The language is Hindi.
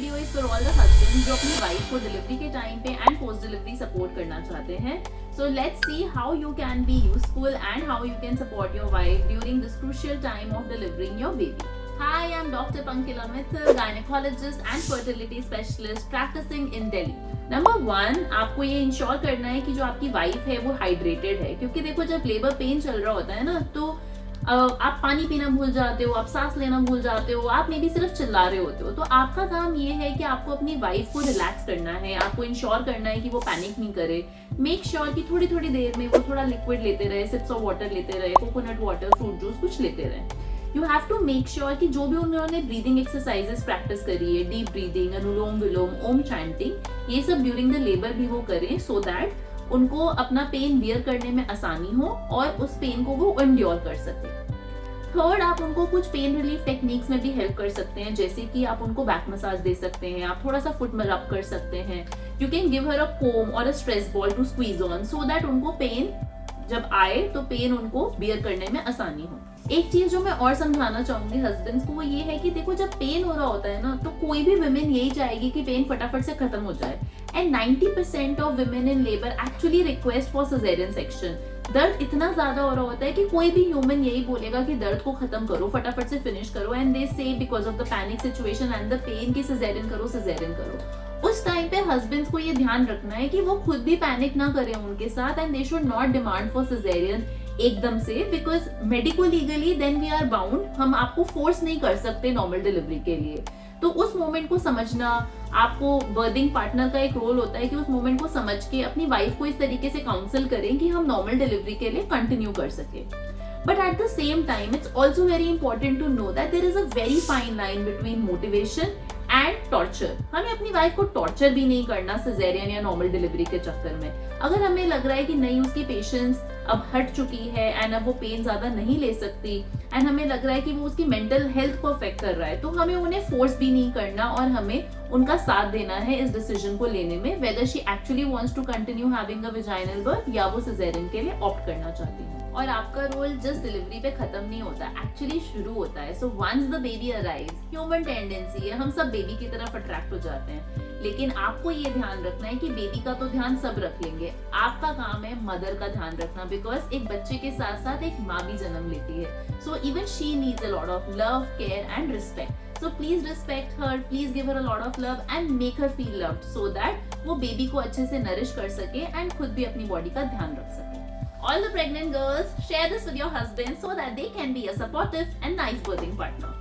Video is for all the husbands जो अपनी वाइफ को डिलीवरी के टाइम पे एंड पोस्ट डिलीवरी सपोर्ट करना चाहते हैं. So let's see how you can be useful and how you can support your wife during this crucial time of delivering your baby. Hi, I'm Dr. Pankila Mithil, gynecologist and fertility specialist practicing in Delhi. Number 1, आपको ये इंश्योर करना है कि जो आपकी वाइफ है वो हाइड्रेटेड है, क्योंकि देखो जब लेबर पेन चल रहा होता है ना तो आप पानी पीना भूल जाते हो, आप सांस लेना भूल जाते हो, आप मे भी सिर्फ चिल्ला रहे होते हो. तो आपका काम ये है कि आपको अपनी वाइफ को रिलैक्स करना है, आपको इंश्योर करना है कि वो पैनिक नहीं करे. मेक श्योर कि थोड़ी थोड़ी देर में वो थोड़ा लिक्विड लेते रहे, सिप्स ऑफ वाटर लेते रहे, कोकोनट वाटर, फ्रूट जूस कुछ लेते रहे. You have to make sure कि जो भी उन्होंने ब्रीदिंग एक्सरसाइजेस प्रैक्टिस करी है, deep breathing, anulom vilom, Om chanting, ये सब ड्यूरिंग द लेबर भी वो करें, सो दैट उनको अपना पेन बियर करने में आसानी हो और उस पेन को वो एंड्योर कर सके. थर्ड, आप उनको कुछ पेन रिलीफ टेक्निक्स में भी हेल्प कर सकते हैं, जैसे कि आप उनको बैक मसाज दे सकते हैं, आप थोड़ा सा फुट में रब कर सकते हैं. You can give her a comb or a stress ball to squeeze on so that उनको पेन जब आए तो पेन उनको बियर करने में आसानी हो. एक चीज जो मैं और समझाना चाहूंगी हस्बैंड्स को वो ये है कि देखो जब पेन हो रहा होता है ना तो कोई भी वुमेन यही चाहेगी कि पेन फटाफट से खत्म हो जाए. And 90% of women in labour actually request for caesarean section. दर्द इतना ज्यादा हो रहा होता है कि कोई भी ह्यूमन यही बोलेगा कि दर्द को खत्म करो, फटाफट से फिनिश करो. And they say because of the panic situation and the pain की सिजेरियन करो, सिजेरियन करो. उस टाइम पे हस्बैंड्स को ये ध्यान रखना है कि वो खुद भी पैनिक ना करें उनके साथ, and they should not demand for caesarean एकदम से, because medico legally then we are bound. हम आपको फोर्स नहीं कर सकते नॉर्मल डिलीवरी के लिए. तो उस मोमेंट को समझना, आपको बर्थिंग पार्टनर का एक रोल होता है कि उस मोमेंट को समझ के अपनी वाइफ को इस तरीके से काउंसिल करें कि हम नॉर्मल डिलीवरी के लिए कंटिन्यू कर सके. But at the same time, it's also very important to know that there is a very fine line between motivation and torture. हमें अपनी वाइफ को टॉर्चर भी नहीं करना सिजेरियन या नॉर्मल डिलीवरी के चक्कर में. अगर हमें लग रहा है कि नहीं उसकी पेशेंस अब हट चुकी है एंड अब वो पेन ज्यादा नहीं ले सकती एंड हमें लग रहा है कि वो उसकी मेंटल हेल्थ को अफेक्ट कर रहा है, तो हमें उन्हें फोर्स भी नहीं करना और हमें उनका साथ देना है इस डिसीजन को लेने में, whether she actually wants to continue having a vaginal birth या वो सिजेरियन के लिए ऑप्ट करना चाहती है. और आपका रोल जस्ट डिलीवरी पे खत्म नहीं होता, एक्चुअली शुरू होता है. So once the baby arrives, human tendency है, हम सब बेबी की तरफ अट्रैक्ट हो जाते हैं, लेकिन आपको ये ध्यान रखना है कि बेबी का तो ध्यान सब रख लेंगे, आपका काम है मदर का ध्यान रखना, बिकॉज एक बच्चे के साथ साथ एक माँ भी जन्म लेती है. So even she needs a lot of love, care and respect. So please respect her, please give her a lot of love and make her feel loved so that वो बेबी को अच्छे से नरिश कर सके and खुद भी अपनी बॉडी का ध्यान रख सके. All the pregnant girls, share this with your husband so that they can be a supportive and nice birthing partner.